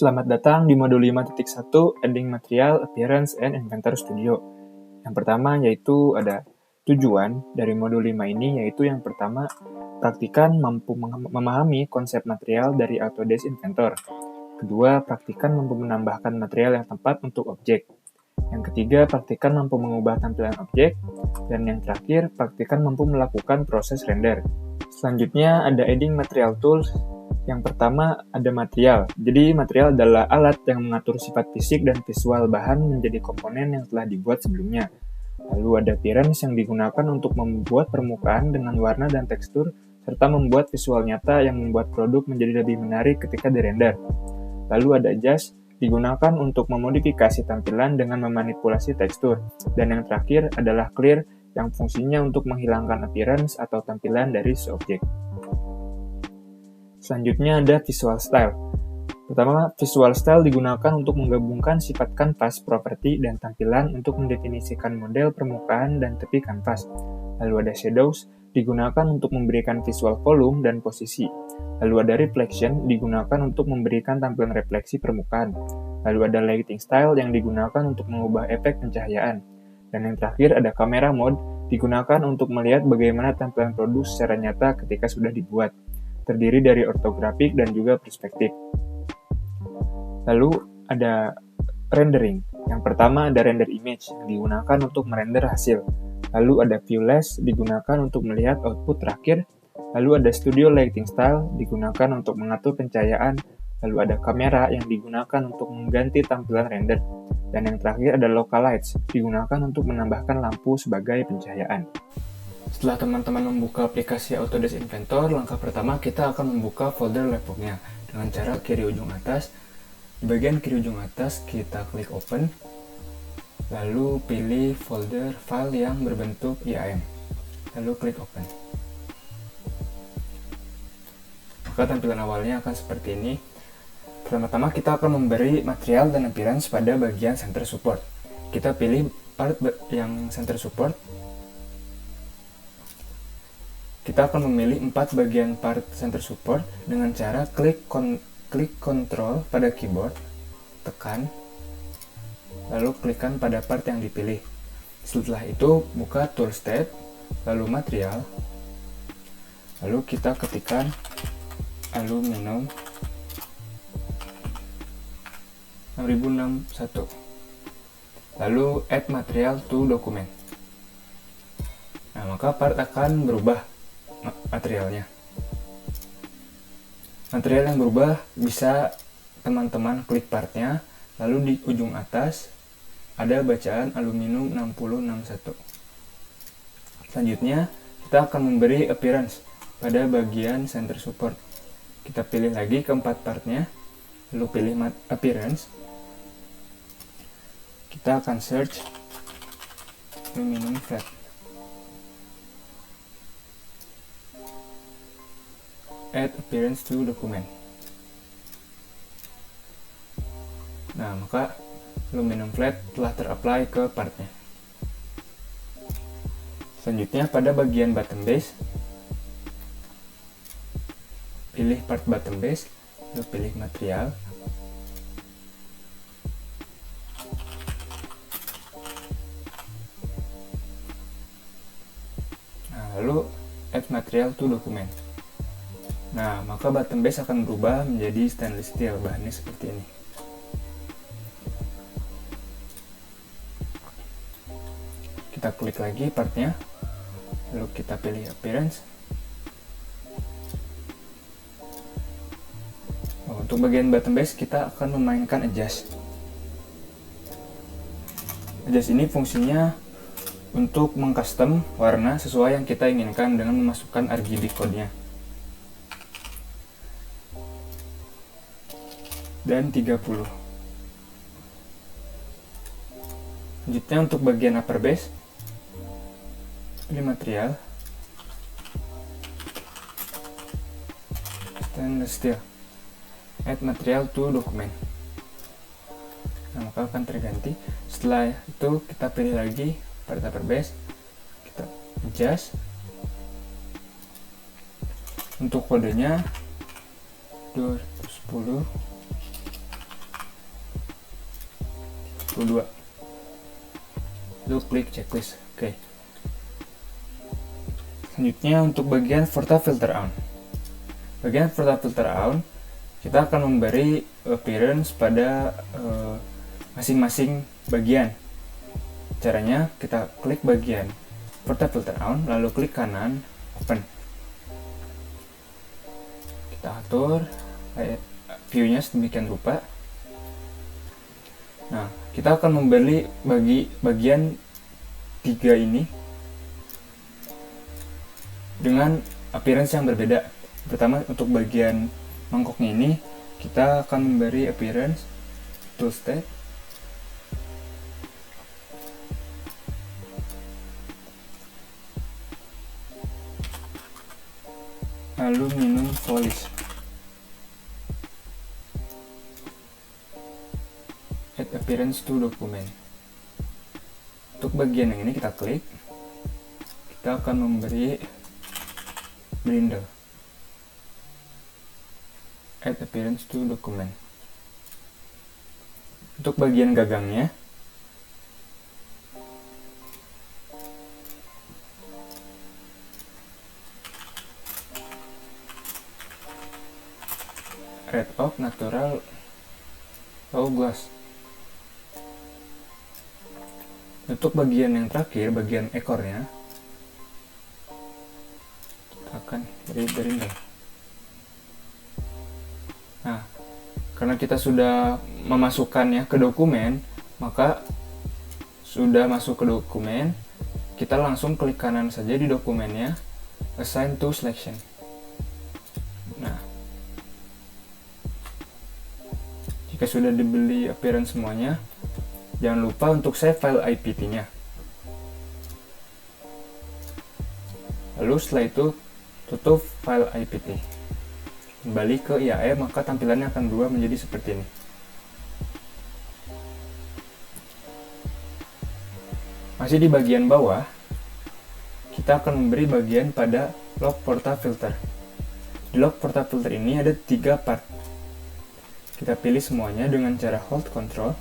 Selamat datang di modul 5.1 Adding Material, Appearance, and Inventor Studio. Yang pertama yaitu ada tujuan dari modul 5 ini, yaitu yang pertama, praktikan mampu memahami konsep material dari Autodesk Inventor. Kedua, praktikan mampu menambahkan material yang tepat untuk objek. Yang ketiga, praktikan mampu mengubah tampilan objek. Dan yang terakhir, praktikan mampu melakukan proses render. Selanjutnya ada Adding Material Tools. Yang pertama ada material. Jadi material adalah alat yang mengatur sifat fisik dan visual bahan menjadi komponen yang telah dibuat sebelumnya. Lalu ada appearance yang digunakan untuk membuat permukaan dengan warna dan tekstur, serta membuat visual nyata yang membuat produk menjadi lebih menarik ketika dirender. Lalu ada adjust, digunakan untuk memodifikasi tampilan dengan memanipulasi tekstur. Dan yang terakhir adalah clear, yang fungsinya untuk menghilangkan appearance atau tampilan dari seobjek. Selanjutnya ada visual style. Pertama, visual style digunakan untuk menggabungkan sifat kanvas, properti, dan tampilan untuk mendefinisikan model permukaan dan tepi kanvas. Lalu ada shadows, digunakan untuk memberikan visual volume dan posisi. Lalu ada reflection, digunakan untuk memberikan tampilan refleksi permukaan. Lalu ada lighting style yang digunakan untuk mengubah efek pencahayaan. Dan yang terakhir ada camera mode, digunakan untuk melihat bagaimana tampilan produk secara nyata ketika sudah dibuat. Terdiri dari ortografik dan juga perspektif. Lalu ada rendering. Yang pertama ada render image yang digunakan untuk merender hasil. Lalu ada viewless digunakan untuk melihat output terakhir. Lalu ada studio lighting style digunakan untuk mengatur pencahayaan. Lalu ada kamera yang digunakan untuk mengganti tampilan render. Dan yang terakhir ada local lights digunakan untuk menambahkan lampu sebagai pencahayaan. Setelah teman-teman membuka aplikasi Autodesk Inventor, langkah pertama kita akan membuka folder laptopnya dengan cara kiri ujung atas. Di bagian kiri ujung atas kita klik open, lalu pilih folder file yang berbentuk IAM, lalu klik open. Maka tampilan awalnya akan seperti ini. Pertama-tama kita akan memberi material dan appearance pada bagian center support. Kita pilih part yang center support. Kita akan memilih 4 bagian part center support dengan cara klik Ctrl pada keyboard, tekan, lalu klikkan pada part yang dipilih. Setelah itu, buka Tools tab, lalu Material, lalu kita ketikkan aluminium 6061, lalu Add Material to Document. Nah, maka part akan berubah materialnya. Material yang berubah bisa teman-teman klik partnya, lalu di ujung atas ada bacaan aluminium 6061. Selanjutnya kita akan memberi appearance pada bagian center support. Kita pilih lagi keempat partnya, lalu pilih appearance. Kita akan search aluminium flat. Add appearance to document. Nah, maka aluminium flat telah terapply ke partnya. Selanjutnya pada bagian bottom base, pilih part bottom base, lalu pilih material. Nah, lalu add material to document. Nah, maka bottom base akan berubah menjadi stainless steel, bahannya seperti ini. Kita klik lagi partnya, lalu kita pilih appearance. Untuk bagian bottom base kita akan memainkan adjust. Adjust ini fungsinya untuk mengcustom warna sesuai yang kita inginkan dengan memasukkan RGB code-nya. Dan 30. Selanjutnya untuk bagian upper base, pilih material stainless steel, add material to document. Nah, maka akan terganti. Setelah itu kita pilih lagi part upper base, kita adjust. Untuk kodenya 210 22. Lalu klik checklist. Oke. Selanjutnya untuk bagian Verta Filter On. Bagian Verta Filter On, kita akan memberi appearance pada masing-masing bagian. Caranya kita klik bagian Verta Filter On, lalu klik kanan, open. Kita atur view-nya sedemikian rupa. Nah, kita akan membeli bagian 3 ini dengan appearance yang berbeda. Pertama, untuk bagian mangkoknya ini, kita akan memberi appearance tool state, aluminum polish. Add appearance to document. Untuk bagian yang ini kita klik, kita akan memberi brindle. Add appearance to document. Untuk bagian gagangnya, red oak natural low gloss. Untuk bagian yang terakhir, bagian ekornya, kita akan beri brindle. Nah, karena kita sudah memasukkannya ke dokumen, maka sudah masuk ke dokumen, kita langsung klik kanan saja di dokumennya, assign to selection. Nah, jika sudah dibeli appearance semuanya, jangan lupa untuk save file IPT-nya. Lalu setelah itu, tutup file IPT. Kembali ke IAE, maka tampilannya akan berubah menjadi seperti ini. Masih di bagian bawah, kita akan memberi bagian pada log Verta Filter. Di log Verta Filter ini ada 3 part. Kita pilih semuanya dengan cara hold control.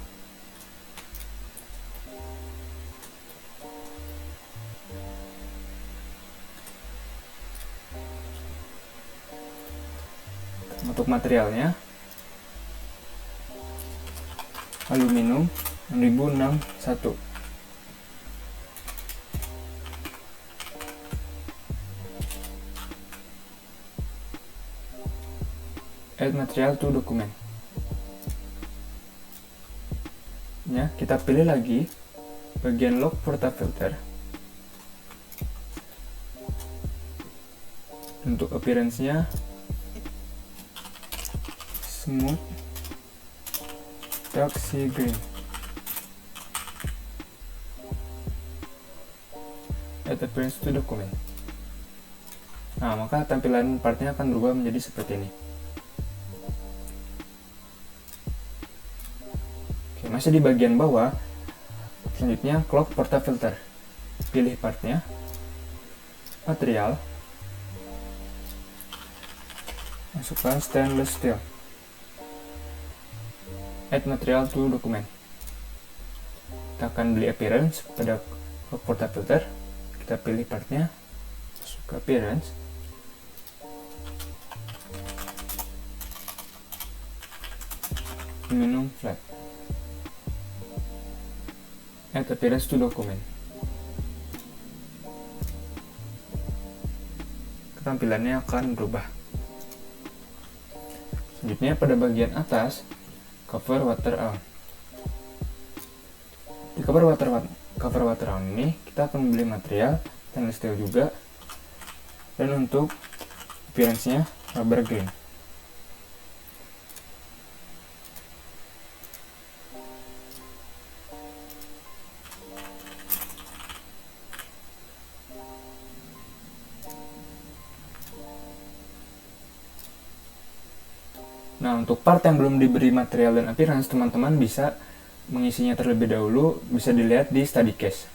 Untuk materialnya, aluminium 1061. Add material to document. Ya, kita pilih lagi bagian log Verta Filter. Untuk appearance-nya smooth dark sea green. Add appearance to document. Nah, maka tampilan partnya akan berubah menjadi seperti ini. Oke, masih di bagian bawah. Selanjutnya clock Verta Filter. Pilih partnya, material, masukkan stainless steel. Add material to document. Kita akan beli appearance pada Verta Filter. Kita pilih partnya, masuk ke appearance, aluminum flat. Add appearance to document. Tampilannya akan berubah. Selanjutnya pada bagian atas, cover water on. Di cover water on ini kita akan membeli material stainless steel juga, dan untuk appearance-nya rubber green. Nah, untuk part yang belum diberi material dan appearance, teman-teman bisa mengisinya terlebih dahulu, bisa dilihat di study case.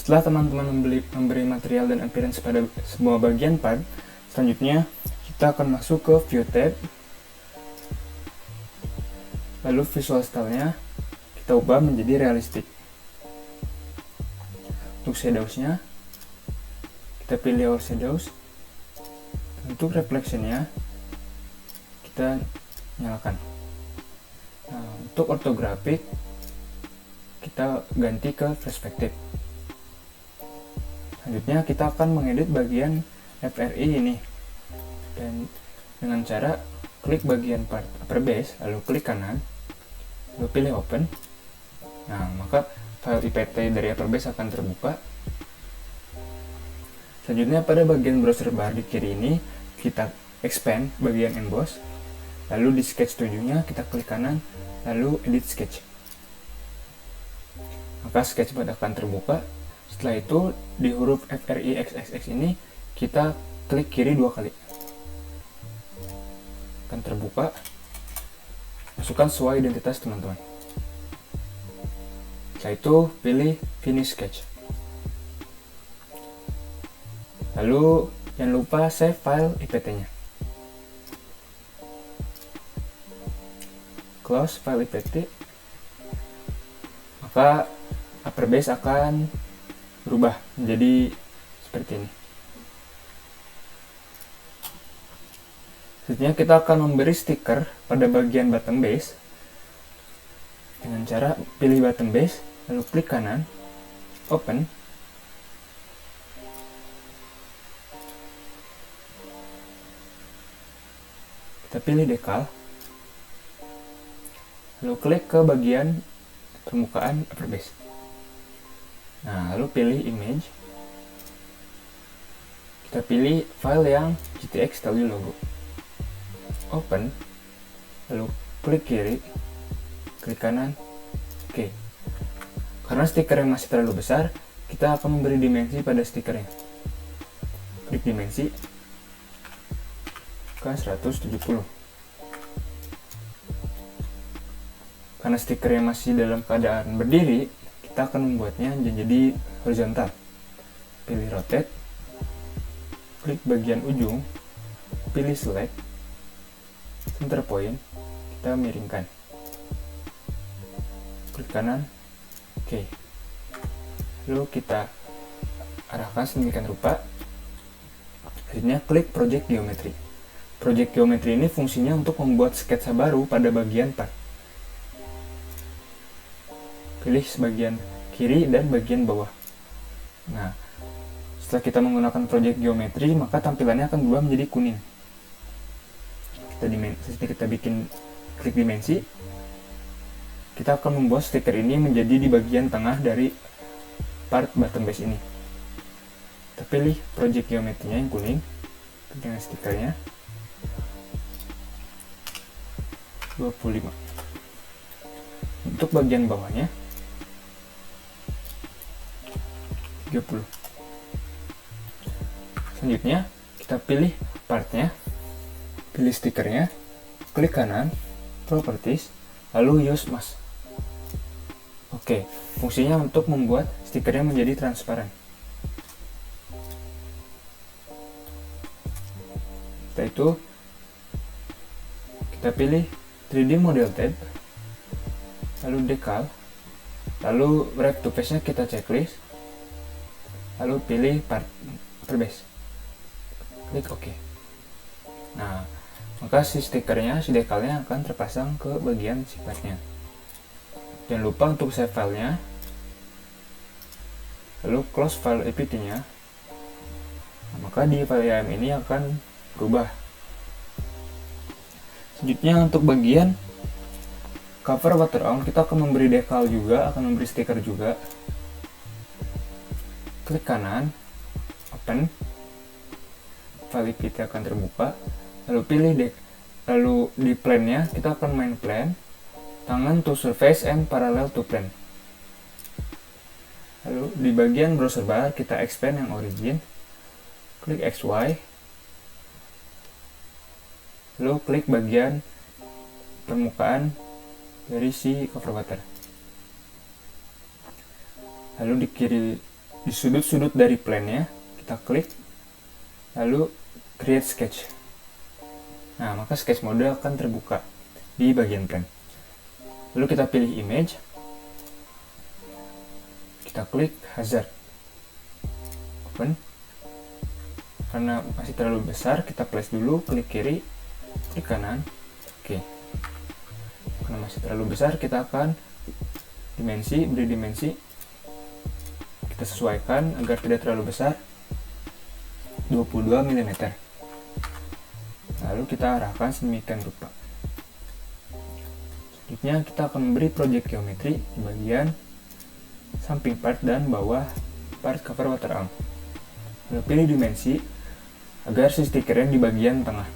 Setelah teman-teman memberi material dan appearance pada semua bagian part, selanjutnya kita akan masuk ke View tab. Lalu visual style-nya kita ubah menjadi realistic. Untuk shadows-nya, kita pilih all shadows. Untuk reflection-nya, kita nyalakan. Nah, untuk orthographic, kita ganti ke perspective. Selanjutnya kita akan mengedit bagian FRI ini, dan dengan cara klik bagian part upper base, lalu klik kanan, lalu pilih open. Nah, maka file IPT dari upper base akan terbuka. Selanjutnya pada bagian browser bar di kiri ini kita expand bagian emboss, lalu di sketch 7-nya kita klik kanan, lalu edit sketch. Maka sketchpad akan terbuka. Setelah itu di huruf FRIXXX ini kita klik kiri 2 kali. Akan terbuka. Masukkan sesuai identitas teman-teman. Setelah itu pilih finish sketch. Lalu jangan lupa save file IPT-nya. Close file IPT. Maka upper base akan berubah menjadi seperti ini. Selanjutnya kita akan memberi stiker pada bagian bottom base dengan cara pilih bottom base, lalu klik kanan, open. Kita pilih decal, lalu klik ke bagian permukaan upper base. Nah, lalu pilih image. Kita pilih file yang GTX value logo. Open. Lalu klik kiri, klik kanan. Oke. Karena stikernya masih terlalu besar, kita akan memberi dimensi pada stikernya. Klik dimensi ke 170. Karena stikernya masih dalam keadaan berdiri, kita akan membuatnya menjadi horizontal. Pilih rotate, klik bagian ujung, pilih select, center point, kita miringkan. Klik kanan, oke. Lalu kita arahkan sedemikian rupa. Selanjutnya klik project geometry. Project geometry ini fungsinya untuk membuat sketsa baru pada bagian part. Pilih sebagian kiri dan bagian bawah. Nah, setelah kita menggunakan project geometry, maka tampilannya akan berubah menjadi kuning. Kita bikin klik dimensi. Kita akan membuat stiker ini menjadi di bagian tengah dari part bottom base ini. Kita pilih project geometry-nya yang kuning dengan stikernya 25. Untuk bagian bawahnya 30. Selanjutnya kita pilih partnya, pilih stikernya, klik kanan, properties, lalu use mask. Oke, fungsinya untuk membuat stikernya menjadi transparan. Setelah itu kita pilih 3D model tab, lalu decal, lalu wrap to face-nya kita checklist, lalu pilih part base, klik OK. Nah, maka si stikernya, si decalnya akan terpasang ke bagian sifatnya. Jangan lupa untuk save filenya, lalu close file IPT-nya. Nah, maka di file IAM ini akan berubah. Selanjutnya untuk bagian cover water on, kita akan memberi decal juga, akan memberi stiker juga. Klik kanan, open, file IPT akan terbuka, lalu pilih lalu di plane-nya kita akan main plane, tangan to surface and parallel to plane. Lalu di bagian browser bar kita expand yang origin, klik XY, lalu klik bagian permukaan dari si cover water. Lalu di kiri di sudut-sudut dari plane-nya kita klik, lalu create sketch. Nah, maka sketch mode akan terbuka di bagian plane. Lalu kita pilih image, kita klik hazard, open. Karena masih terlalu besar, kita place dulu, klik kiri, klik kanan, oke. Karena masih terlalu besar, kita akan beri dimensi, kita sesuaikan agar tidak terlalu besar, 22 mm. Lalu kita arahkan sedemikian rupa. Selanjutnya kita akan memberi project geometri di bagian samping part dan bawah part cover waterarm. Lalu pilih dimensi agar si stikernya di bagian tengah.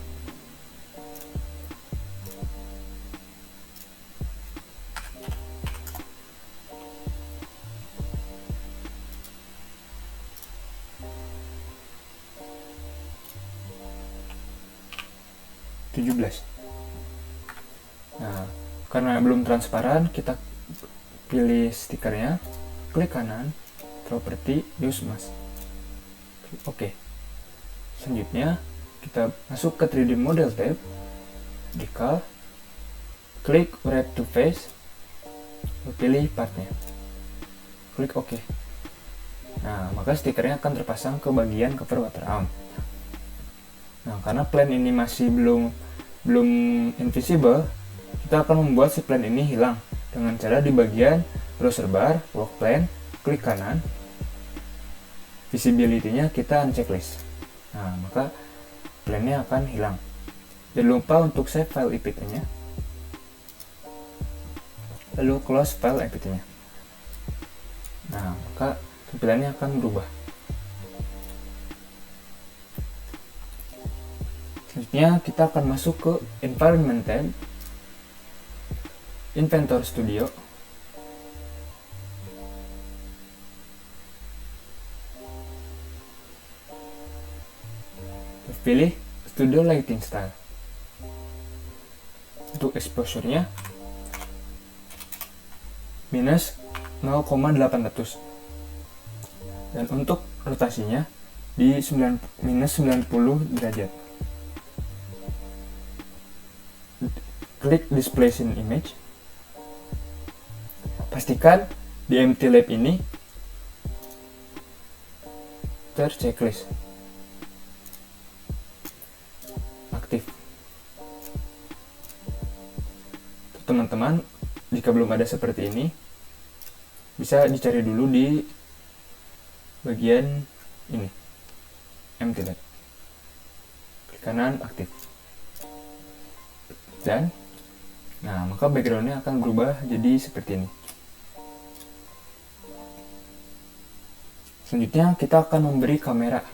Nah, karena belum transparan, kita pilih stikernya, klik kanan, property, use mask. Oke. Selanjutnya, kita masuk ke 3D model tab, decal, klik wrap to face, pilih partnya, klik OK. Nah, maka stikernya akan terpasang ke bagian cover waterarm. Nah, karena plane ini masih belum invisible, kita akan membuat si plane ini hilang dengan cara di bagian browser bar, work plane, klik kanan, visibility-nya kita unchecklist. Nah, maka plane-nya akan hilang. Jangan lupa untuk save file IPT-nya, lalu close file IPT-nya. Nah, maka tampilannya akan berubah. Selanjutnya kita akan masuk ke Environment tab, Inventor Studio, pilih Studio Lighting Style. Untuk exposure-nya minus 0,800 dan untuk rotasinya di minus 90 derajat. Klik display scene image. Pastikan di empty lab ini terchecklist aktif. Teman-teman, jika belum ada seperti ini, bisa dicari dulu di bagian ini, empty lab. Klik kanan, aktif. Dan nah, maka backgroundnya akan berubah jadi seperti ini. Selanjutnya kita akan memberi kamera.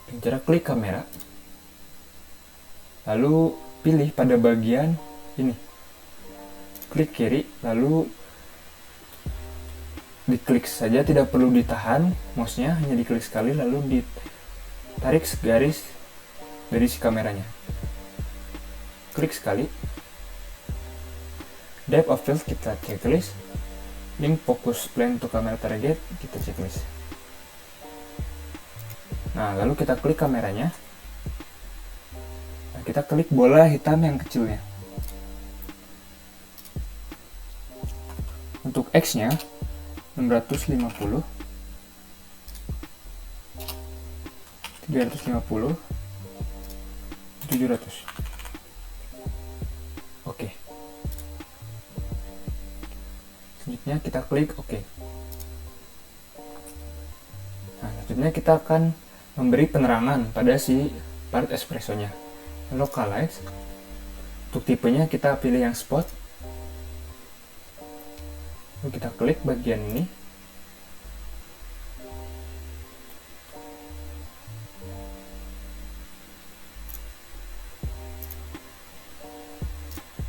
Dengan cara klik kamera, lalu pilih pada bagian ini, klik kiri, lalu diklik saja, tidak perlu ditahan mouse-nya, hanya diklik sekali lalu ditarik garis dari si kameranya. Klik sekali. Depth of field kita checklist. Link focus plane to camera target kita checklist. Nah, lalu kita klik kameranya. Nah, kita klik bola hitam yang kecilnya. Untuk X-nya 650, 350, 700. Oke. Selanjutnya kita klik OK. Nah, selanjutnya kita akan memberi penerangan pada si part espresso-nya. Localize. Untuk tipenya kita pilih yang spot. Lalu kita klik bagian ini.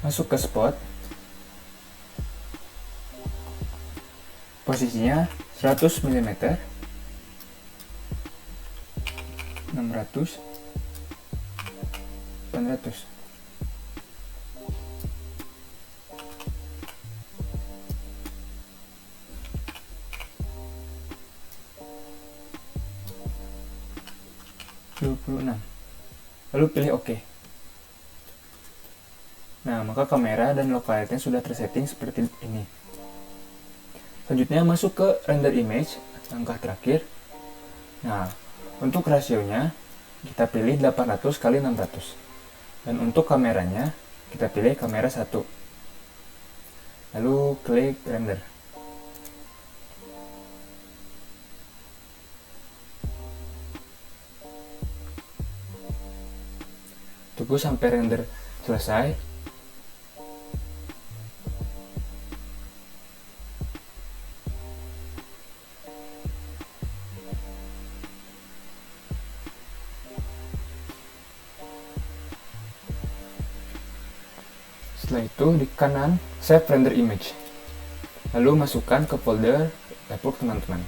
Masuk ke spot. Posisinya 100 mm, 600, 800. lalu pilih OK. Nah, maka kamera dan locality sudah tersetting seperti ini. Selanjutnya masuk ke render image, langkah terakhir. Nah, untuk rasionya kita pilih 800 x 600. Dan untuk kameranya kita pilih kamera 1. Lalu klik render. Tunggu sampai render selesai. Setelah itu di kanan save render image. Lalu masukkan ke folder dapur teman-teman.